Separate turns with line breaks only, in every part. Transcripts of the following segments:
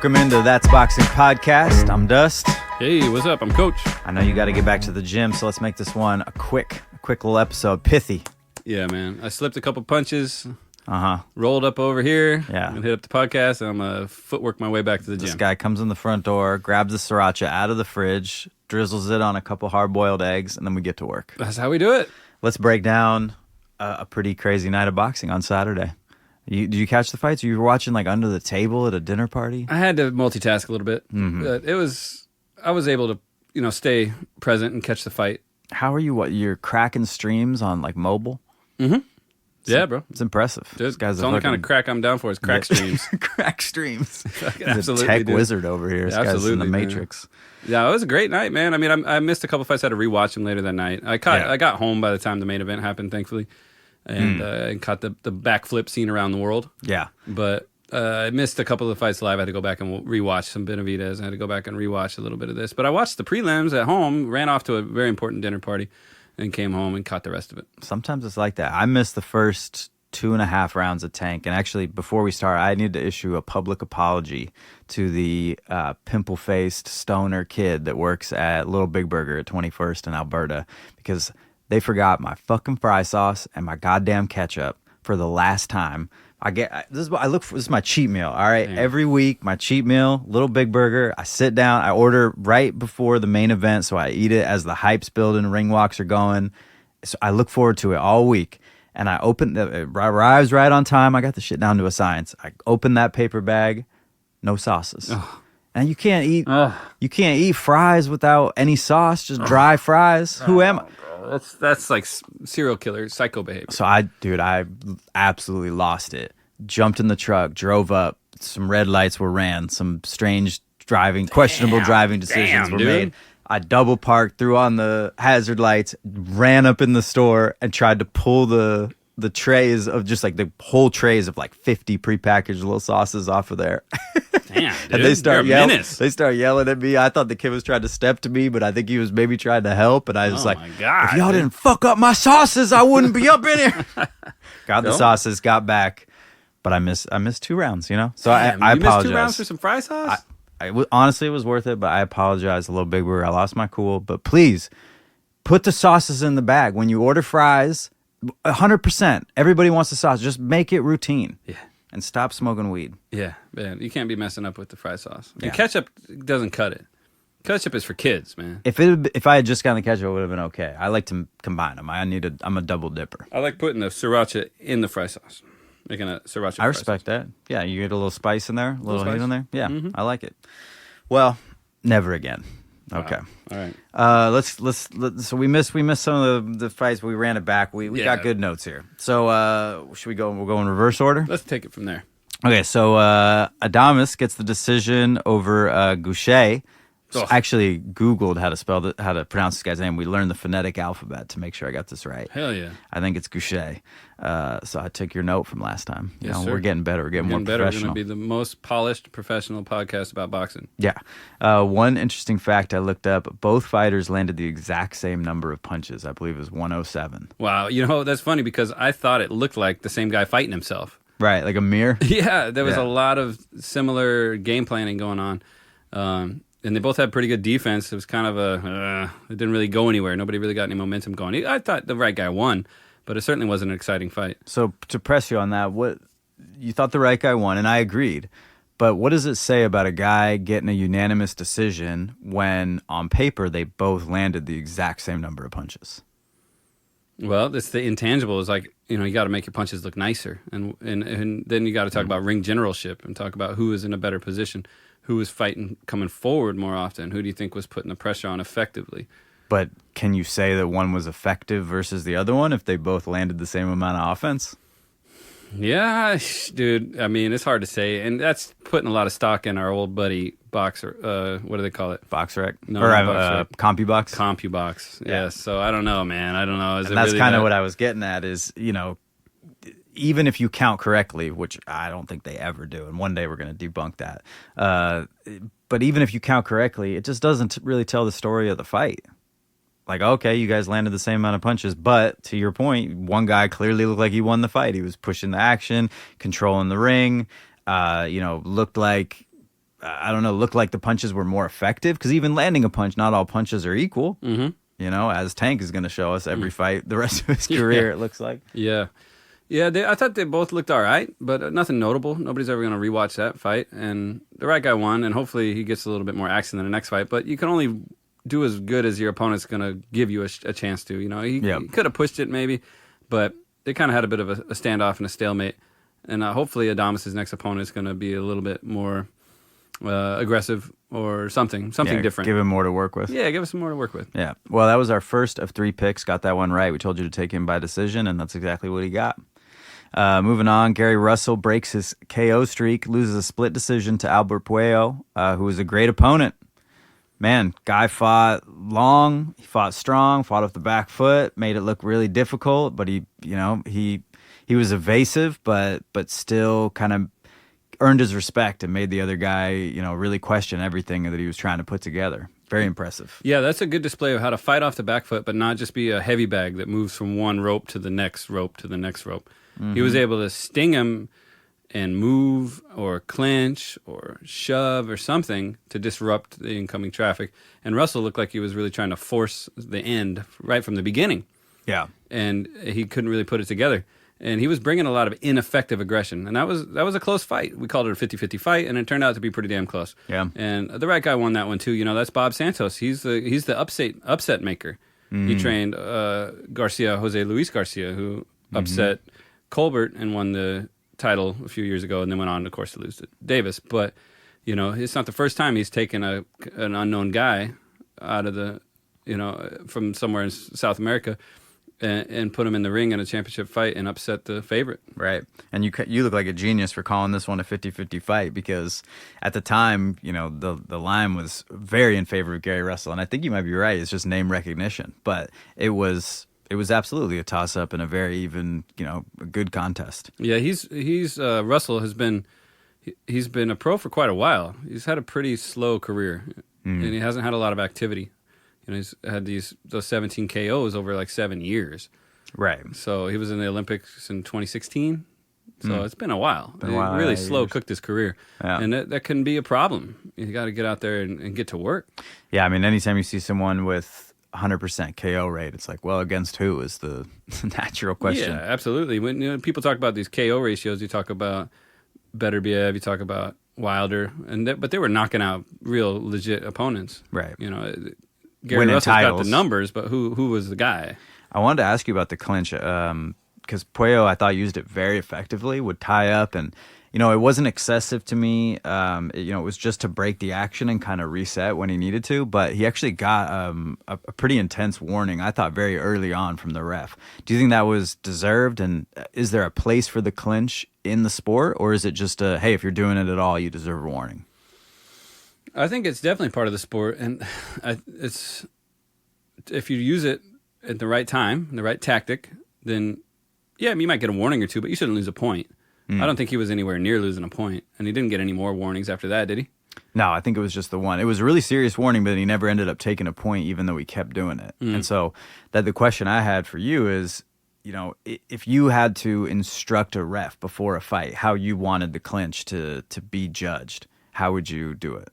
Welcome into That's Boxing Podcast. I'm Dust.
Hey, what's up? I'm Coach.
I know you got to get back to the gym, so let's make this one a quick little episode. Pithy.
Yeah, man. I slipped a couple punches.
Uh-huh.
Rolled up over here.
Yeah.
And hit up the podcast, and I'm going to footwork my way back to the gym.
This guy comes in the front door, grabs the sriracha out of the fridge, drizzles it on a couple hard-boiled eggs, and then we get to work.
That's how we do it.
Let's break down a pretty crazy night of boxing on Saturday. Did you catch the fights? You were watching like under the table at a dinner party?
I had to multitask a little bit.
Mm-hmm.
But I was able to, stay present and catch the fight.
How are you? You're cracking streams on like mobile?
Mm-hmm. Yeah, bro.
It's impressive.
Dude, it's the only kind of crack I'm down for is crack streams.
Crack streams.
Absolutely,
He's a tech wizard over here. This guy's in the Matrix.
Yeah, it was a great night, man. I mean, I missed a couple fights. I had to rewatch them later that night. I got home by the time the main event happened, thankfully, and caught the backflip scene around the world.
Yeah.
But I missed a couple of fights live. I had to go back and rewatch some Benavidez. I had to go back and rewatch a little bit of this. But I watched the prelims at home, ran off to a very important dinner party, and came home and caught the rest of it.
Sometimes it's like that. I missed the first 2.5 rounds of Tank. And actually, before we start, I need to issue a public apology to the pimple-faced stoner kid that works at Little Big Burger at 21st in Alberta, because they forgot my fucking fry sauce and my goddamn ketchup for the last time. This is my cheat meal, all right?
Damn.
Every week, my cheat meal, Little Big Burger. I sit down, I order right before the main event, so I eat it as the hype's building, ring walks are going. So I look forward to it all week. And I opened it arrives right on time. I got the shit down to a science. I opened that paper bag, no sauces.
Ugh.
And you can't eat fries without any sauce, just dry fries. Who am I?
That's like serial killer, psycho behavior.
So I absolutely lost it. Jumped in the truck, drove up. Some red lights were ran. Some strange questionable driving decisions were made. I double parked, threw on the hazard lights, ran up in the store, and tried to pull the trays of just like the whole trays of like 50 prepackaged little sauces off of there.
Damn, dude.
And they start
You're
yelling at me. I thought the kid was trying to step to me, but I think he was maybe trying to help. And I was
my God,
if y'all didn't fuck up my sauces, I wouldn't be up in here. Got the sauces, got back, but I missed 2 rounds. So
Damn,
I
you
apologize.
missed 2 rounds for some fry sauce.
Honestly, it was worth it, but I apologize. A Little Big Burger, I lost my cool. But please, put the sauces in the bag. When you order fries, 100%, everybody wants the sauce. Just make it routine.
Yeah.
And stop smoking weed.
Yeah, man. You can't be messing up with the fry sauce.
Yeah.
And ketchup doesn't cut it. Ketchup is for kids, man.
If I had just gotten the ketchup, it would have been okay. I like to combine them. I'm a double dipper.
I like putting the sriracha in the fry sauce. Making a sriracha.
I respect that. Yeah, you get a little spice in there, a little heat in there. Yeah, I like it. Well, never again. Okay.
Wow. All right.
Let's so we missed some of the fights, but we ran it back. We got good notes here. So should we go? We'll go in reverse order.
Let's take it from there.
Okay. So Adames gets the decision over Goucher. So I actually Googled how to pronounce this guy's name. We learned the phonetic alphabet to make sure I got this right.
Hell yeah.
I think it's Goucher. So I took your note from last time.
Yes, sir.
We're getting better. We're getting more
better.
professional.
We're going to be the most polished professional podcast about boxing.
Yeah. One interesting fact I looked up, both fighters landed the exact same number of punches. I believe it was 107.
Wow. That's funny because I thought it looked like the same guy fighting himself.
Right, like a mirror?
Yeah, there was a lot of similar game planning going on. And they both had pretty good defense. It was kind of it didn't really go anywhere. Nobody really got any momentum going. I thought the right guy won, but it certainly wasn't an exciting fight.
So to press you on that, what you thought the right guy won, and I agreed. But what does it say about a guy getting a unanimous decision when on paper they both landed the exact same number of punches?
Well, it's the intangible. It's like, you got to make your punches look nicer. And then you got to talk about ring generalship and talk about who is in a better position. Who was fighting coming forward more often? Who do you think was putting the pressure on effectively?
But can you say that one was effective versus the other one if they both landed the same amount of offense?
Yeah, dude. I mean, it's hard to say. And that's putting a lot of stock in our old buddy Boxer. What do they call it?
BoxRec?
No,
or
CompuBox.
CompuBox?
CompuBox. Yeah. So I don't know, man. I don't know.
And that's really kind of what I was getting at is, even if you count correctly, which I don't think they ever do, and one day we're going to debunk that. But even if you count correctly, it just doesn't really tell the story of the fight. Like, okay, you guys landed the same amount of punches, but to your point, one guy clearly looked like he won the fight. He was pushing the action, controlling the ring, looked like I don't know, looked like the punches were more effective, because even landing a punch, not all punches are equal.
Mm-hmm.
You know, as Tank is going to show us every fight the rest of his career, it looks like.
Yeah. Yeah, I thought they both looked all right, but nothing notable. Nobody's ever going to rewatch that fight. And the right guy won, and hopefully he gets a little bit more action in the next fight. But you can only do as good as your opponent's going to give you a chance to. You know, he could have pushed it maybe, but they kind of had a bit of a standoff and a stalemate. And hopefully Adames' next opponent is going to be a little bit more aggressive or something different.
Give him more to work with.
Yeah, give us some more to work with.
Yeah. Well, that was our first of 3 picks. Got that one right. We told you to take him by decision, and that's exactly what he got. Moving on, Gary Russell breaks his KO streak, loses a split decision to Albert Puello, who was a great opponent. Man, guy fought long, he fought strong, fought off the back foot, made it look really difficult, but he was evasive, but still kind of earned his respect and made the other guy, really question everything that he was trying to put together. Very impressive.
Yeah, that's a good display of how to fight off the back foot, but not just be a heavy bag that moves from one rope to the next rope to the next rope. Mm-hmm. He was able to sting him and move or clinch or shove or something to disrupt the incoming traffic. And Russell looked like he was really trying to force the end right from the beginning.
Yeah.
And he couldn't really put it together. And he was bringing a lot of ineffective aggression. And that was a close fight. We called it a 50-50 fight, and it turned out to be pretty damn close.
Yeah.
And the right guy won that one, too. That's Bob Santos. He's the upset maker. Mm-hmm. He trained Jose Luis Garcia, who upset Colbert and won the title a few years ago, and then went on, of course, to lose to Davis. But, it's not the first time he's taken an unknown guy out of the, from somewhere in South America and put him in the ring in a championship fight and upset the favorite.
Right. And you look like a genius for calling this one a 50-50 fight, because at the time, the line was very in favor of Gary Russell. And I think you might be right. It's just name recognition. But it was absolutely a toss-up and a very even, a good contest.
Yeah, Russell has been a pro for quite a while. He's had a pretty slow career, and he hasn't had a lot of activity. He's had those 17 KOs over like 7 years.
Right.
So he was in the Olympics in 2016. So it's been a while. Really slow cooked his career. Yeah. And that can be a problem. You got to get out there and get to work.
Yeah, I mean, anytime you see someone with 100% KO rate, it's like, well, against who is the natural question.
Yeah, absolutely. When people talk about these KO ratios, you talk about Beterbiev, you talk about Wilder, but they were knocking out real legit opponents.
Right.
Gary Russell's got the numbers, but who was the guy?
I wanted to ask you about the clinch, because Puello, I thought, used it very effectively, would tie up, and it wasn't excessive to me. It was just to break the action and kind of reset when he needed to, but he actually got a pretty intense warning, I thought, very early on from the ref. Do you think that was deserved, and is there a place for the clinch in the sport, or is it just hey, if you're doing it at all, you deserve a warning?
I think it's definitely part of the sport, and it's if you use it at the right time, the right tactic, then yeah, you might get a warning or two, but you shouldn't lose a point. I don't think he was anywhere near losing a point, and he didn't get any more warnings after that, did he?
No, I think it was just the one. It was a really serious warning, but he never ended up taking a point, even though he kept doing it. And so the question I had for you is, if you had to instruct a ref before a fight how you wanted the clinch to be judged, how would you do it?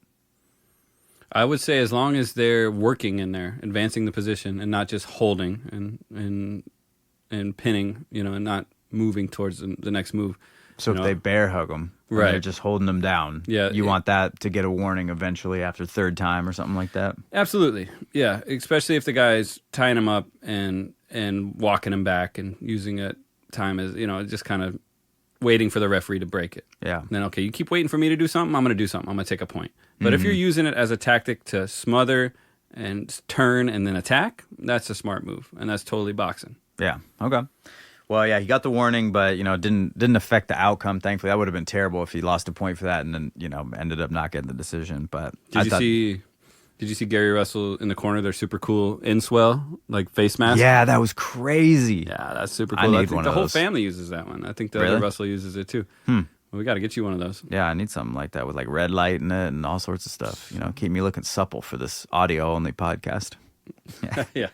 I would say as long as they're working in there, advancing the position, and not just holding and pinning, and not moving towards the next move.
So if they bear hug them, right, they're just holding them down.
Yeah,
you want that to get a warning eventually after third time or something like that.
Absolutely, yeah. Especially if the guy's tying him up and walking him back and using it time as just kind of waiting for the referee to break it.
Yeah.
And then, okay, you keep waiting for me to do something, I'm going to do something. I'm going to take a point. But if you're using it as a tactic to smother and turn and then attack, that's a smart move, and that's totally boxing.
Yeah. Okay. Well, yeah, he got the warning, but didn't affect the outcome. Thankfully, that would have been terrible if he lost a point for that and then ended up not getting the decision. But
Did you see Gary Russell in the corner? Their super cool Inswell, like face mask.
Yeah, that was crazy.
Yeah, that's super cool. I think the whole family uses that one. I think the other
Really?
Russell uses it too. Well, we got to get you one of those.
Yeah, I need something like that with like red light in it and all sorts of stuff. Keep me looking supple for this audio-only podcast.
Yeah.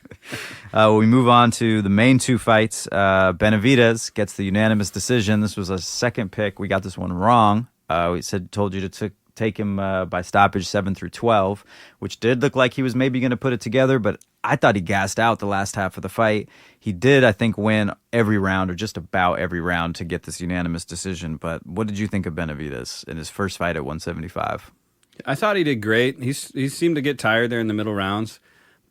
We move on to the main 2 fights. Benavidez gets the unanimous decision. This was a second pick. We got this one wrong. We told you to take him by stoppage 7 through 12, which did look like he was maybe going to put it together, but I thought he gassed out the last half of the fight. He did, I think, win every round or just about every round to get this unanimous decision. But what did you think of Benavidez in his first fight at 175?
I thought he did great. He seemed to get tired there in the middle rounds,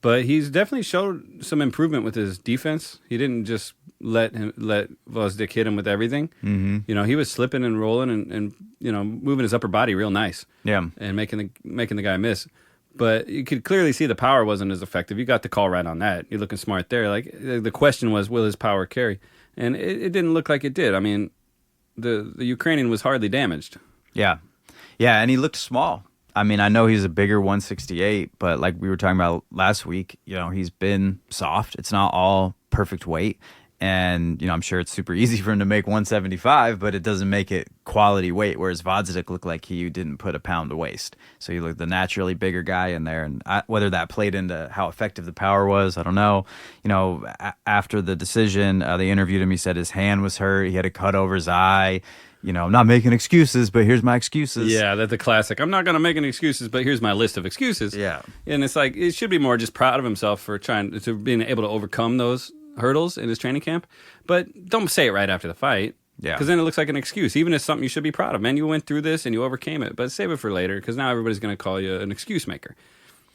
but he's definitely showed some improvement with his defense. He didn't just let Gvozdyk hit him with everything. Mm-hmm. He was slipping and rolling and moving his upper body real nice.
Yeah,
and making the guy miss. But you could clearly see the power wasn't as effective. You got the call right on that. You're looking smart there. Like the question was, will his power carry? And it didn't look like it did. I mean, the Ukrainian was hardly damaged.
Yeah, and he looked small. I mean, I know he's a bigger 168, but like we were talking about last week, he's been soft. It's not all perfect weight. And, I'm sure it's super easy for him to make 175, but it doesn't make it quality weight, whereas Gvozdyk looked like he didn't put a pound to waste. So he looked the naturally bigger guy in there. And whether that played into how effective the power was, I don't know. After the decision, they interviewed him. He said his hand was hurt. He had a cut over his eye. I'm not making excuses, but here's my excuses.
Yeah, that's the classic. I'm not going to make any excuses, but here's my list of excuses.
Yeah.
And it's like, it should be more just proud of himself for being able to overcome those hurdles in his training camp. But don't say it right after the fight.
Yeah.
Because then it looks like an excuse, even if it's something you should be proud of. Man, you went through this and you overcame it, but save it for later because now everybody's going to call you an excuse maker.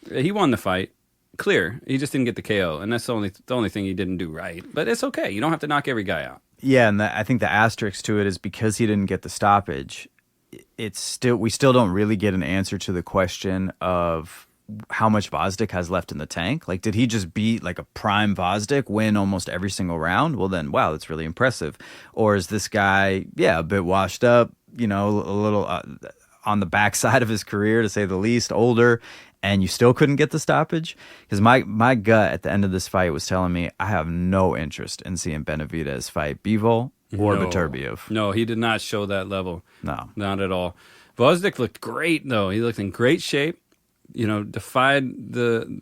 He won the fight. Clear. He just didn't get the KO, and that's the only thing he didn't do right. But it's okay. You don't have to knock every guy out.
Yeah, and I think the asterisk to it is because he didn't get the stoppage, we still don't really get an answer to the question of how much Gvozdyk has left in the tank. Like, did he just beat like a prime Gvozdyk, win almost every single round? Well, then, wow, that's really impressive. Or is this guy, a bit washed up, a little on the backside of his career, to say the least, older, and you still couldn't get the stoppage? Because my gut at the end of this fight was telling me I have no interest in seeing Benavidez fight Bivol or Beterbiev.
No, he did not show that level.
No.
Not at all. Gvozdyk looked great, though. He looked in great shape, defied the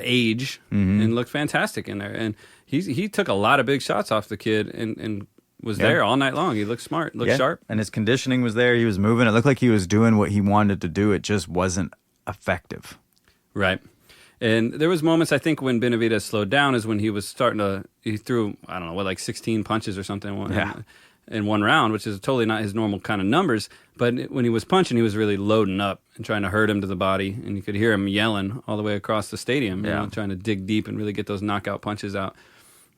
age and looked fantastic in there. And he took a lot of big shots off the kid and was there all night long. He looked smart, looked sharp.
And his conditioning was there. He was moving. It looked like he was doing what he wanted to do. It just wasn't effective.
Right. And there was moments, I think, when Benavidez slowed down is when he was he threw, I don't know, like 16 punches or something in one round, which is totally not his normal kind of numbers. But when he was punching, he was really loading up and trying to hurt him to the body. And you could hear him yelling all the way across the stadium, trying to dig deep and really get those knockout punches out.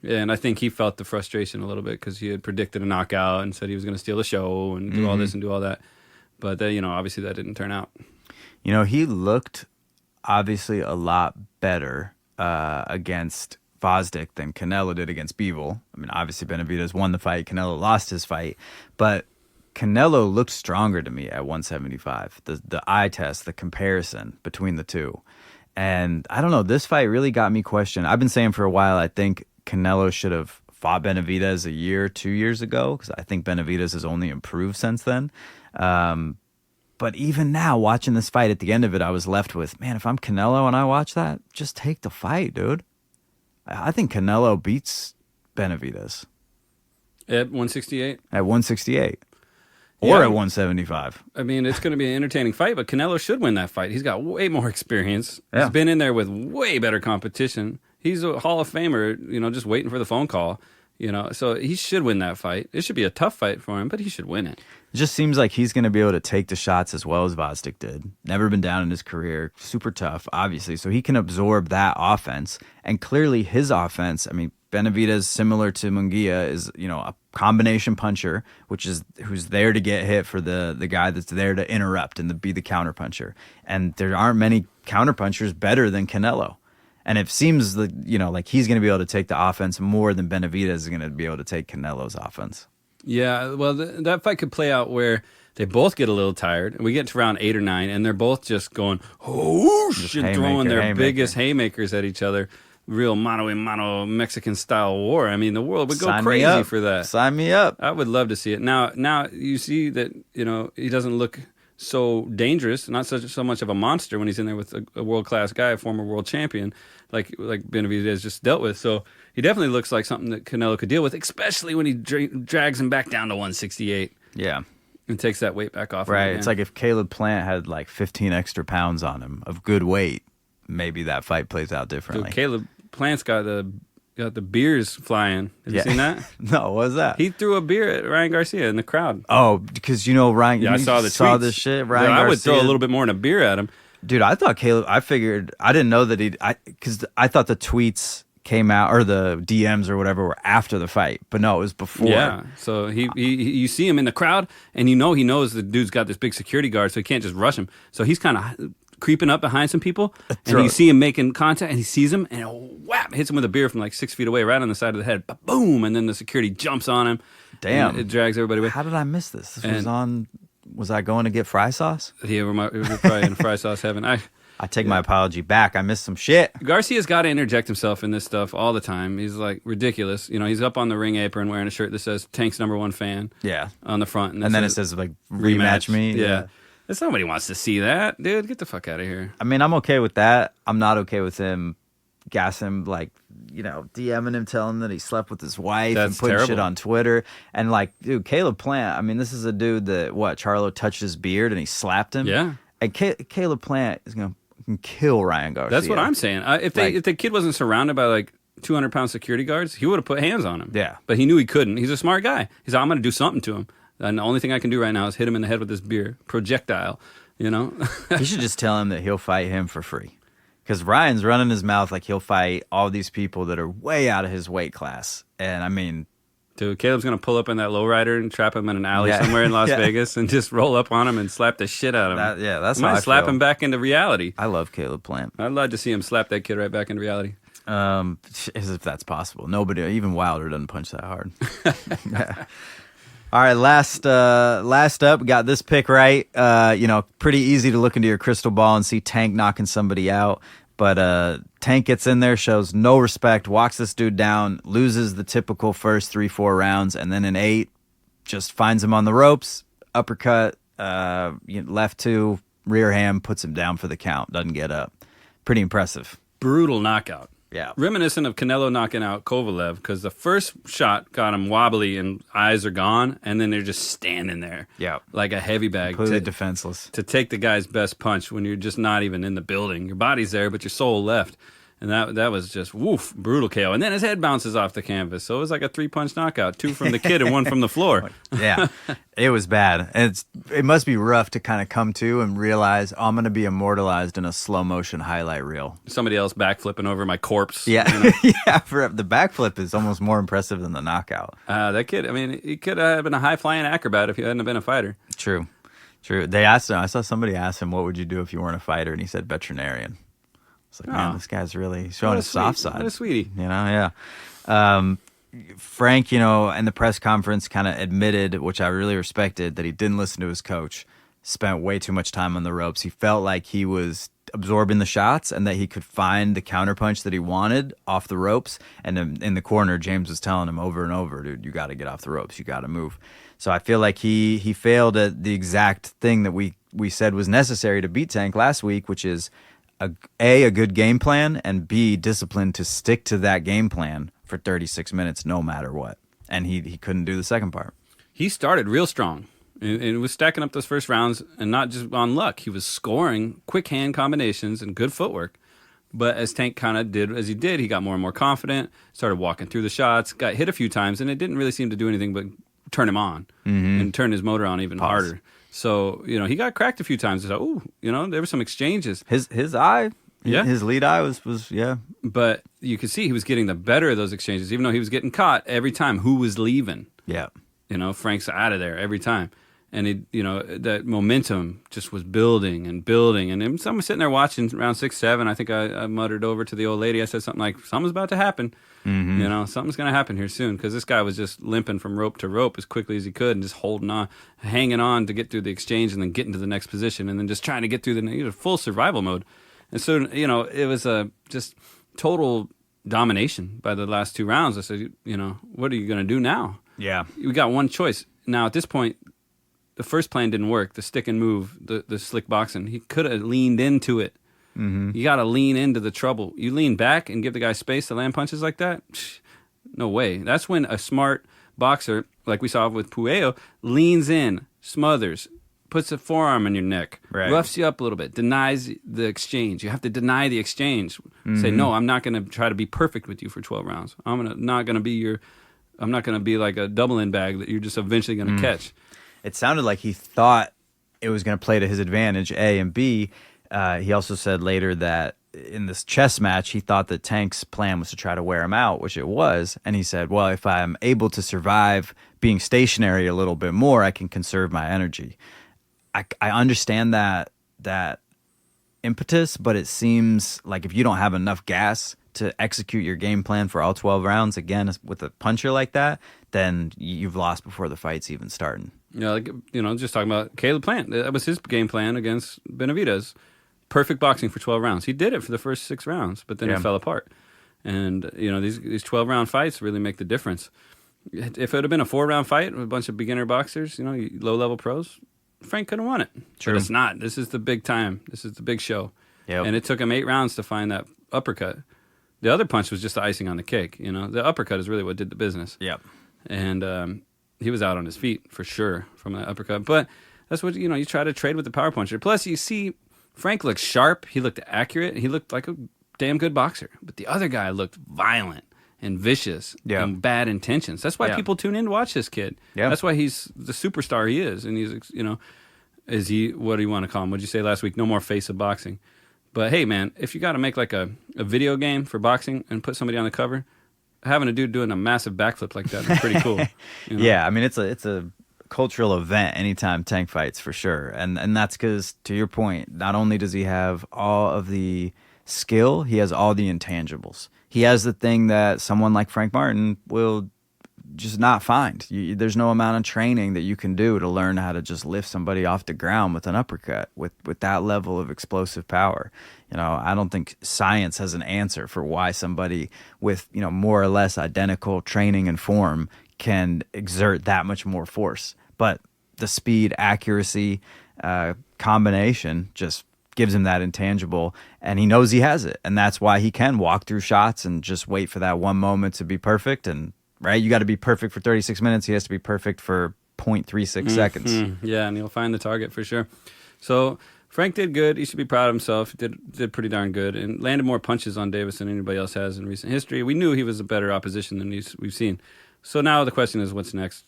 And I think he felt the frustration a little bit because he had predicted a knockout and said he was going to steal the show and do all this and do all that. But, then, obviously that didn't turn out.
He looked obviously a lot better against Gvozdyk than Canelo did against Bivol. I mean, obviously Benavidez won the fight. Canelo lost his fight. But Canelo looked stronger to me at 175. The eye test, the comparison between the two. And I don't know, this fight really got me questioned. I've been saying for a while, I think Canelo should have fought Benavidez 2 years ago, because I think Benavidez has only improved since then. But even now, watching this fight, at the end of it, I was left with, man, if I'm Canelo and I watch that, just take the fight, dude. I think Canelo beats Benavidez.
At 168?
At 168. Or at 175.
I mean, it's going to be an entertaining fight, but Canelo should win that fight. He's got way more experience.
Yeah.
He's been in there with way better competition. He's a Hall of Famer, just waiting for the phone call. So he should win that fight. It should be a tough fight for him, but he should win it.
It just seems like he's going to be able to take the shots as well as Gvozdyk did. Never been down in his career. Super tough, obviously. So he can absorb that offense. And clearly his offense, I mean, Benavidez, similar to Munguia, is, a combination puncher, who's there to get hit for the guy that's there to interrupt and be the counter puncher. And there aren't many counter punchers better than Canelo. And it seems like, like he's going to be able to take the offense more than Benavidez is going to be able to take Canelo's offense.
Yeah, well, that fight could play out where they both get a little tired, and we get to round 8 or 9, and they're both just going, whoosh, and throwing their biggest haymakers at each other. Real mano-a-mano Mexican-style war. I mean, the world would go crazy for that.
Sign me up.
I would love to see it. Now you see that, he doesn't look so dangerous, not so much of a monster when he's in there with a world-class guy, a former world champion, like Benavidez just dealt with. So he definitely looks like something that Canelo could deal with, especially when he drags him back down to 168.
Yeah.
and takes that weight back off.
Right.
Him,
it's like if Caleb Plant had like 15 extra pounds on him of good weight, maybe that fight plays out differently.
Dude, Caleb Plant's got the beers flying. Have you seen that?
No, what was that?
He threw a beer at Ryan Garcia in the crowd.
Oh, because Ryan.
Yeah, I saw the tweets.
This shit. Ryan
I
Garcia.
would throw a little bit more than a beer at him.
Dude, I thought Caleb. I didn't know that because I thought the tweets came out or the DMs or whatever were after the fight, but no, it was before.
Yeah, so you see him in the crowd, and he knows the dude's got this big security guard, so he can't just rush him. So he's kind of creeping up behind some people, and you see him making contact, and he sees him, and whap, hits him with a beer from like 6 feet away, right on the side of the head. Boom, and then the security jumps on him.
Damn,
it drags everybody away.
How did I miss this? This was on. Was I going to get fry sauce?
Yeah, we're probably in fry sauce heaven.
I take my apology back. I missed some shit.
Garcia's got to interject himself in this stuff all the time. He's like ridiculous. He's up on the ring apron wearing a shirt that says Tank's #1 fan.
Yeah.
On the front.
And then it says like rematch me.
Yeah. Somebody wants to see that. Dude, get the fuck out of here.
I mean, I'm okay with that. I'm not okay with him gassing, like, DMing him, telling him that he slept with his wife and putting shit on Twitter. And like, dude, Caleb Plant, I mean, this is a dude that, Charlo touched his beard and he slapped him.
Yeah.
And Caleb Plant is going to kill Ryan Garcia.
That's what I'm saying. If the kid wasn't surrounded by like 200-pound security guards, he would have put hands on him.
Yeah.
But he knew he couldn't. He's a smart guy. He's like, I'm going to do something to him. And the only thing I can do right now is hit him in the head with this beer. Projectile, You
should just tell him that he'll fight him for free. Because Ryan's running his mouth like he'll fight all these people that are way out of his weight class. And I mean...
Dude, Caleb's going to pull up in that lowrider and trap him in an alley somewhere in Las Vegas and just roll up on him and slap the shit out of him.
That's how I
slap
feel.
him back into reality.
I love Caleb Plant.
I'd love to see him slap that kid right back into reality.
As if that's possible. Nobody, even Wilder doesn't punch that hard. Yeah. All right, last up, we got this pick right. Pretty easy to look into your crystal ball and see Tank knocking somebody out. But Tank gets in there, shows no respect, walks this dude down, loses the typical first 3-4 rounds, and then in 8, just finds him on the ropes, uppercut, left 2, rear hand, puts him down for the count, doesn't get up. Pretty impressive.
Brutal knockout.
Yeah.
Reminiscent of Canelo knocking out Kovalev, because the first shot got him wobbly and eyes are gone, and then they're just standing there.
Yeah.
Like a heavy bag.
Completely defenseless.
To take the guy's best punch when you're just not even in the building. Your body's there, but your soul left. And that was just, woof, brutal KO. And then his head bounces off the canvas. So it was like a 3-punch knockout. 2 from the kid and 1 from the floor.
Yeah, it was bad. And it must be rough to kind of come to and realize, I'm going to be immortalized in a slow motion highlight reel.
Somebody else backflipping over my corpse.
Yeah, yeah. The backflip is almost more impressive than the knockout.
That kid, I mean, he could have been a high-flying acrobat if he hadn't been a fighter.
True. They asked him, I saw somebody ask him, what would you do if you weren't a fighter? And he said veterinarian. It's like, man, this guy's really showing his soft side.
What a sweetie.
Yeah. Frank, in the press conference kind of admitted, which I really respected, that he didn't listen to his coach, spent way too much time on the ropes. He felt like he was absorbing the shots and that he could find the counterpunch that he wanted off the ropes. And in the corner, James was telling him over and over, dude, you got to get off the ropes. You got to move. So I feel like he failed at the exact thing that we said was necessary to beat Tank last week, which is a good game plan, and B, discipline to stick to that game plan for 36 minutes no matter what. And he couldn't do the second part.
He started real strong and was stacking up those first rounds, and not just on luck. He was scoring quick hand combinations and good footwork. But as Tank kind of did as he did, he got more and more confident, started walking through the shots, got hit a few times, and it didn't really seem to do anything but turn him on and turn his motor on even harder. So, he got cracked a few times. It's like, there were some exchanges.
His eye, his lead eye was.
But you could see he was getting the better of those exchanges, even though he was getting caught every time. Who was leaving?
Yeah.
Frank's out of there every time. And that momentum just was building and building. And then someone sitting there watching around 6-7. I think I muttered over to the old lady. I said something like, something's about to happen. Something's going to happen here soon, because this guy was just limping from rope to rope as quickly as he could and just holding on, hanging on to get through the exchange and then getting to the next position and then just trying to get through the full survival mode. And so, it was just total domination by the last 2 rounds. I said, what are you going to do now?
Yeah.
We got one choice. Now, at this point, the first plan didn't work, the stick and move, the slick boxing. He could have leaned into it. You got to lean into the trouble. You lean back and give the guy space to land punches like that? No way. That's when a smart boxer, like we saw with Puello, leans in, smothers, puts a forearm in your neck,
Right.
roughs you up a little bit, denies the exchange. You have to deny the exchange. Say, no, I'm not going to try to be perfect with you for 12 rounds. I'm not going to be like a double-in bag that you're just eventually going to catch.
It sounded like he thought it was going to play to his advantage, A, and B, he also said later that in this chess match, he thought that Tank's plan was to try to wear him out, which it was. And he said, well, if I'm able to survive being stationary a little bit more, I can conserve my energy. I understand that impetus, but it seems like if you don't have enough gas to execute your game plan for all 12 rounds, again, with a puncher like that, then you've lost before the fight's even starting.
Just talking about Caleb Plant. That was his game plan against Benavidez. Perfect boxing for 12 rounds. He did it for the first 6 rounds, but then it fell apart. And, these 12-round fights really make the difference. If it had been a 4-round fight with a bunch of beginner boxers, low-level pros, Frank could have won it.
True.
But it's not. This is the big time. This is the big show.
Yep.
And it took him 8 rounds to find that uppercut. The other punch was just the icing on the cake. The uppercut is really what did the business.
Yep.
And he was out on his feet for sure from that uppercut. But that's what, you try to trade with the power puncher. Plus, you see, Frank looked sharp. He looked accurate. He looked like a damn good boxer. But the other guy looked violent and vicious and bad intentions. That's why people tune in to watch this kid. Yeah. That's why he's the superstar he is. And he's, is he, what do you want to call him? What did you say last week? No more face of boxing. But hey, man, if you got to make like a video game for boxing and put somebody on the cover, having a dude doing a massive backflip like that is pretty cool.
Yeah, I mean, it's a cultural event anytime Tank fights for sure. And that's because, to your point, not only does he have all of the skill, he has all the intangibles. He has the thing that someone like Frank Martin will just not find. There's no amount of training that you can do to learn how to just lift somebody off the ground with an uppercut with that level of explosive power. I don't think science has an answer for why somebody with, more or less identical training and form can exert that much more force. But the speed, accuracy, combination just gives him that intangible, and he knows he has it. And that's why he can walk through shots and just wait for that one moment to be perfect. And right, you got to be perfect for 36 minutes. He has to be perfect for 0.36 seconds.
Yeah, and he'll find the target for sure. So Frank did good. He should be proud of himself. He did pretty darn good and landed more punches on Davis than anybody else has in recent history. We knew he was a better opposition than we've seen. So now the question is, what's next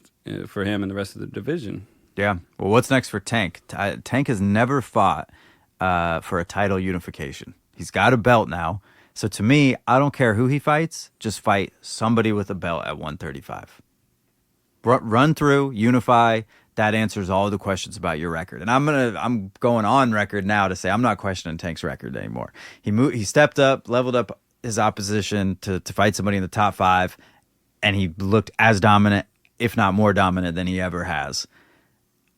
for him and the rest of the division?
Yeah. Well, what's next for Tank? Tank has never fought for a title unification. He's got a belt now. So to me, I don't care who he fights. Just fight somebody with a belt at 135. Run through, unify. That answers all the questions about your record. And I'm going on record now to say I'm not questioning Tank's record anymore. He stepped up, leveled up his opposition to fight somebody in the top 5, and he looked as dominant, if not more dominant, than he ever has.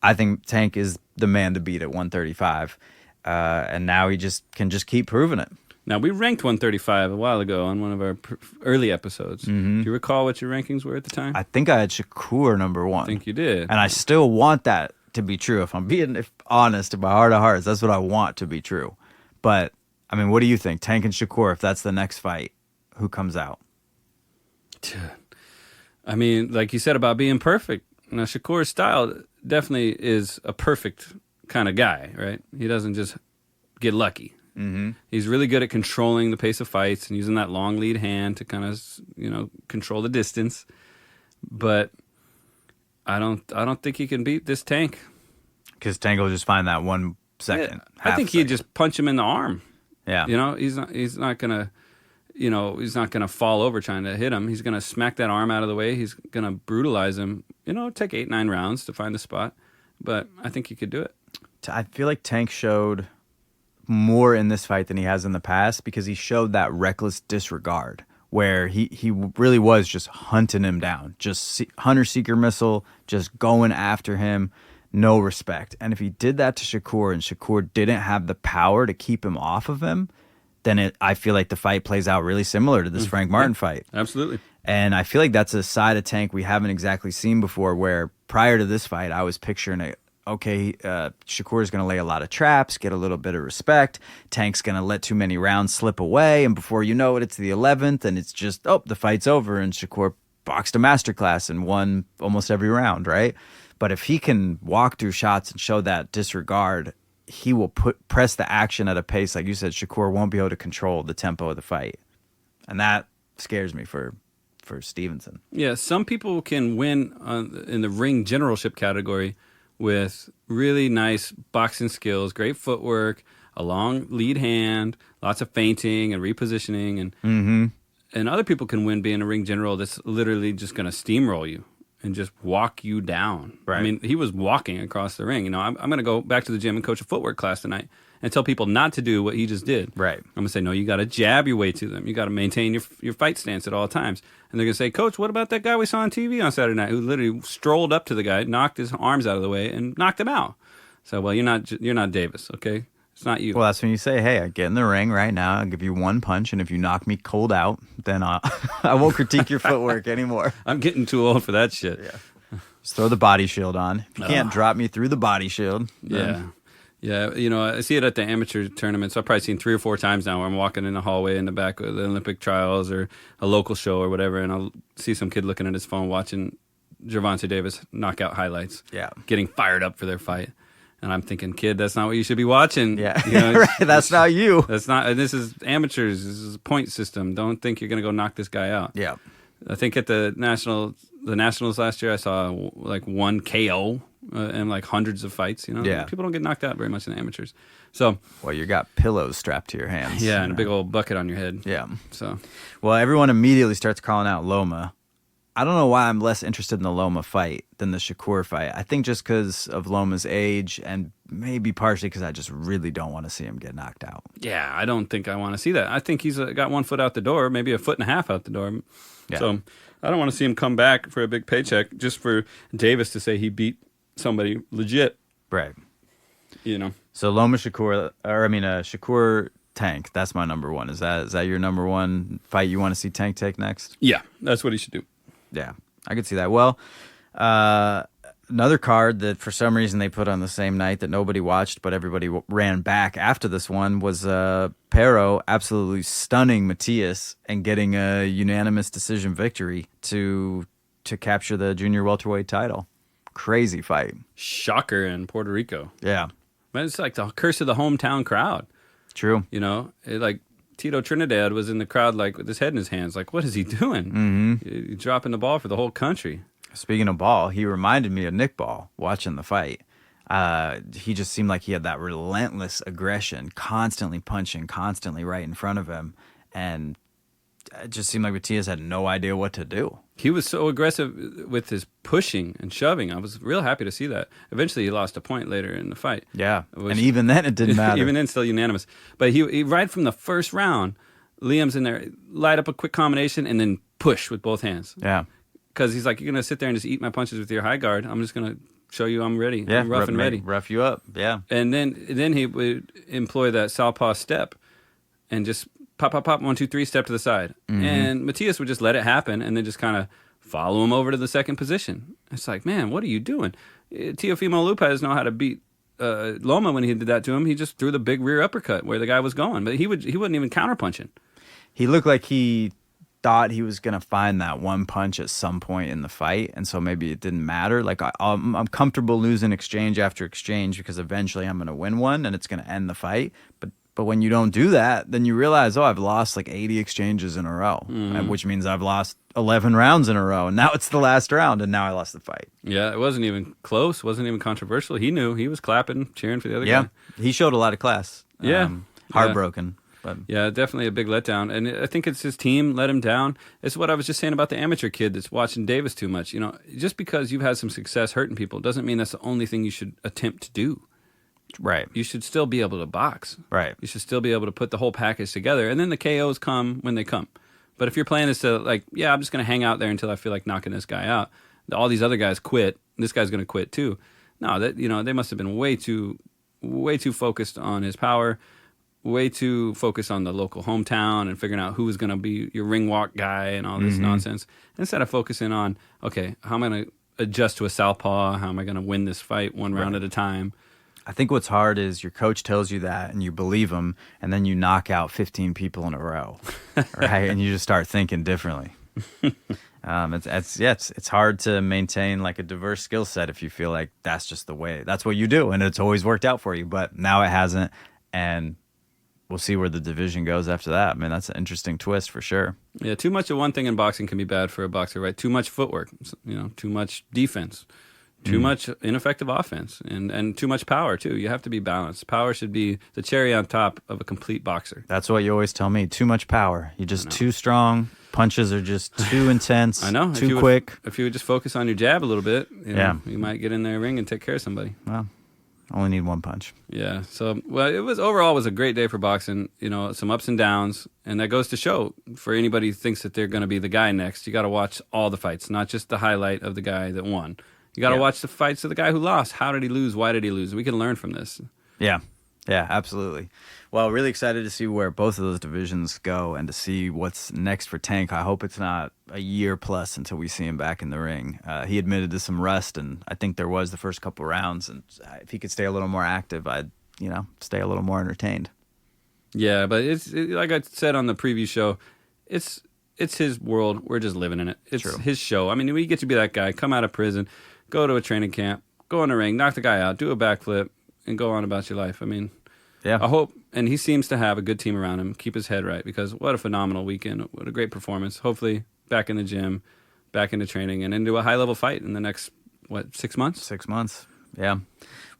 I think Tank is the man to beat at 135, and now he can keep proving it.
Now, we ranked 135 a while ago on one of our early episodes. Mm-hmm. Do you recall what your rankings were at the time?
I think I had Shakur number 1.
I think you did.
And I still want that to be true. If I'm being honest in my heart of hearts, that's what I want to be true. But, I mean, what do you think? Tank and Shakur, if that's the next fight, who comes out?
I mean, like you said about being perfect. Now, Shakur's style definitely is a perfect kind of guy, right? He doesn't just get lucky. Mm-hmm. He's really good at controlling the pace of fights and using that long lead hand to kind of, control the distance. But I don't think he can beat this Tank.
Because Tank will just find that 1 second.
Yeah, I think he'd just punch him in the arm.
Yeah.
He's not gonna fall over trying to hit him. He's gonna smack that arm out of the way. He's gonna brutalize him. Take 8-9 rounds to find the spot. But I think he could do it.
I feel like Tank showed more in this fight than he has in the past because he showed that reckless disregard where he really was just hunting him down, just hunter-seeker missile, just going after him, no respect. And if he did that to Shakur and Shakur didn't have the power to keep him off of him, then I feel like the fight plays out really similar to this Frank Martin fight.
Absolutely.
And I feel like that's a side of Tank we haven't exactly seen before, where prior to this fight, I was picturing Shakur is going to lay a lot of traps, get a little bit of respect. Tank's going to let too many rounds slip away, and before you know it, it's the 11th, and it's just, the fight's over, and Shakur boxed a masterclass and won almost every round, right? But if he can walk through shots and show that disregard, he will press the action at a pace, like you said, Shakur won't be able to control the tempo of the fight. And that scares me for Stevenson.
Yeah, some people can win in the ring generalship category with really nice boxing skills, great footwork, a long lead hand, lots of feinting and repositioning. And other people can win being a ring general that's literally just going to steamroll you and just walk you down.
Right.
I mean, he was walking across the ring. I'm going to go back to the gym and coach a footwork class tonight and tell people not to do what he just did.
Right.
I'm going to say, no, you got to jab your way to them. You got to maintain your fight stance at all times. And they're going to say, Coach, what about that guy we saw on TV on Saturday night who literally strolled up to the guy, knocked his arms out of the way, and knocked him out? So, well, you're not Davis, okay? It's not you.
Well, that's when you say, hey, I get in the ring right now. I'll give you one punch, and if you knock me cold out, then I won't critique your footwork anymore.
I'm getting too old for that shit.
Yeah. Just throw the body shield on. If you can't drop me through the body shield. Then...
Yeah. I see it at the amateur tournaments. I've probably seen 3 or 4 times now where I'm walking in the hallway in the back of the Olympic trials or a local show or whatever, and I'll see some kid looking at his phone watching Gervonta Davis knockout highlights.
Yeah.
Getting fired up for their fight. And I'm thinking, kid, that's not what you should be watching.
Yeah, right. That's not you.
That's not. This is amateurs. This is a point system. Don't think you're gonna go knock this guy out.
Yeah.
I think at the Nationals last year, I saw like 1 KO and like hundreds of fights.
Yeah.
People don't get knocked out very much in the amateurs. So,
well, you got pillows strapped to your hands.
yeah, and a big old bucket on your head.
Yeah.
So,
well, everyone immediately starts calling out Loma. I don't know why I'm less interested in the Loma fight than the Shakur fight. I think just because of Loma's age and maybe partially because I just really don't want to see him get knocked out.
Yeah, I don't think I want to see that. I think he's got 1 foot out the door, maybe a foot and a half out the door.
Yeah.
So I don't want to see him come back for a big paycheck just for Davis to say he beat somebody legit.
Right.
So
So Loma Shakur Tank. That's my number one. Is that your number one fight you want to see Tank take next?
yeah, that's what he should do.
Yeah, I could see that. Well, another card that for some reason they put on the same night that nobody watched, but everybody ran back after this one was Pero absolutely stunning Matias and getting a unanimous decision victory to capture the junior welterweight title. Crazy fight.
Shocker in Puerto Rico.
Yeah.
Man, it's like the curse of the hometown crowd.
True.
Like Tito Trinidad was in the crowd like with his head in his hands. Like, what is he doing? Mm-hmm. He's dropping the ball for the whole country.
Speaking of Ball, he reminded me of Nick Ball watching the fight. He just seemed like he had that relentless aggression, constantly punching, constantly right in front of him. And it just seemed like Matias had no idea what to do.
He was so aggressive with his pushing and shoving. I was real happy to see that. Eventually, he lost a point later in the fight.
Yeah, and even then, it didn't matter.
Even then, still unanimous. But he right from the first round, Liam's in there, light up a quick combination, and then push with both hands.
Yeah.
Because he's like, you're going to sit there and just eat my punches with your high guard. I'm just going to show you I'm ready.
Yeah,
I'm rough and ready.
Rough you up, yeah.
And then he would employ that southpaw step and just pop, 1, 2, 3, step to the side. Mm-hmm. And Matias would just let it happen and then just kind of follow him over to the second position. It's like, man, what are you doing? Teofimo Lopez know how to beat Loma when he did that to him. He just threw the big rear uppercut where the guy was going. But he wasn't even counterpunching.
He looked like he thought he was going to find that one punch at some point in the fight, and so maybe it didn't matter. Like, I'm comfortable losing exchange after exchange because eventually I'm going to win one and it's going to end the fight. But when you don't do that, then you realize, I've lost like 80 exchanges in a row, which means I've lost 11 rounds in a row, and now it's the last round, and now I lost the fight.
Yeah, it wasn't even close, wasn't even controversial. He knew. He was clapping, cheering for the other guy.
Yeah, he showed a lot of class.
Yeah.
Heartbroken. But
yeah, definitely a big letdown. And I think it's his team let him down. It's what I was just saying about the amateur kid that's watching Davis too much. Just because you've had some success hurting people doesn't mean that's the only thing you should attempt to do.
Right.
You should still be able to box.
Right.
You should still be able to put the whole package together. And then the KOs come when they come. But if your plan is to, like, I'm just going to hang out there until I feel like knocking this guy out. All these other guys quit. This guy's going to quit too. No, they must have been way too focused on his power, way too focused on the local hometown and figuring out who was going to be your ring walk guy and all this nonsense. Instead of focusing on, okay, how am I going to adjust to a southpaw? How am I going to win this fight one round at a time?
I think what's hard is your coach tells you that and you believe him, and then you knock out 15 people in a row, right? And you just start thinking differently. It's hard to maintain like a diverse skill set if you feel like that's just the way, that's what you do, and it's always worked out for you. But now it hasn't, and we'll see where the division goes after that. I mean, that's an interesting twist for sure.
Yeah, too much of one thing in boxing can be bad for a boxer, right? Too much footwork, too much defense, too much ineffective offense, and too much power too. You have to be balanced. Power should be the cherry on top of a complete boxer.
That's what you always tell me. Too much power. You're just too strong. Punches are just too intense.
I know.
Too quick.
If you would just focus on your jab a little bit,
Yeah.
you might get in their ring and take care of somebody.
Well, I only need one punch.
Yeah. So, well, overall was a great day for boxing. Some ups and downs, and that goes to show for anybody who thinks that they're going to be the guy next. You got to watch all the fights, not just the highlight of the guy that won. You got to watch the fights of the guy who lost. How did he lose? Why did he lose? We can learn from this.
Yeah, absolutely. Well, really excited to see where both of those divisions go and to see what's next for Tank. I hope it's not a year plus until we see him back in the ring. He admitted to some rust, and I think there was the first couple rounds. And if he could stay a little more active, I'd stay a little more entertained.
Yeah, but it's like I said on the preview show, it's his world. We're just living in it. It's
True.
his show. I mean, we get to be that guy. Come out of prison, go to a training camp, go in the ring, knock the guy out, do a backflip, and go on about your life. I mean,
Yeah.
I hope, and he seems to have a good team around him. Keep his head right, because what a phenomenal weekend. What a great performance. Hopefully back in the gym, back into training, and into a high-level fight in the next, 6 months?
6 months. Yeah.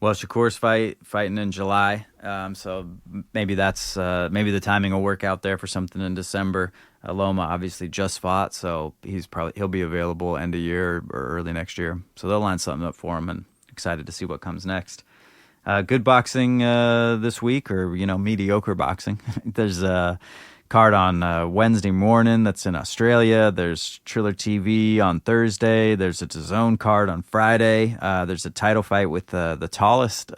Well, Shakur's fighting in July, so maybe that's maybe the timing will work out there for something in December. Loma obviously just fought, so he'll be available end of year or early next year. So they'll line something up for him, and excited to see what comes next. Good boxing this week, or mediocre boxing. There's a card on Wednesday morning that's in Australia. There's Triller TV on Thursday. There's a DAZN card on Friday. There's a title fight with the tallest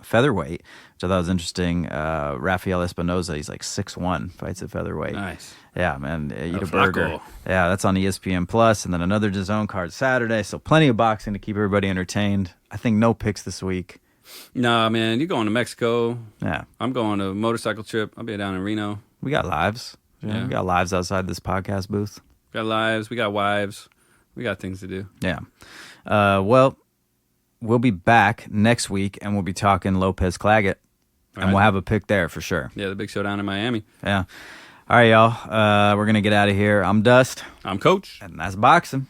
featherweight, which I thought was interesting. Rafael Espinoza, he's like 6'1", fights at featherweight.
Nice.
Yeah, man, eat a
Flaco.
burger. Yeah, that's on ESPN Plus, and then another DAZN card Saturday. So plenty of boxing to keep everybody entertained. I think no picks this week.
Nah, man, you're going to Mexico.
Yeah,
I'm going to a motorcycle trip. I'll be down in Reno.
we got lives.
Yeah.
We got lives outside this podcast booth.
We got lives. We got wives. We got things to do.
Yeah. Well, we'll be back next week, and we'll be talking Lopez Claggett, and we'll have a pick there for sure.
Yeah, the big showdown in Miami.
Yeah. All right, y'all. We're going to get out of here. I'm Dust.
I'm Coach.
And that's boxing.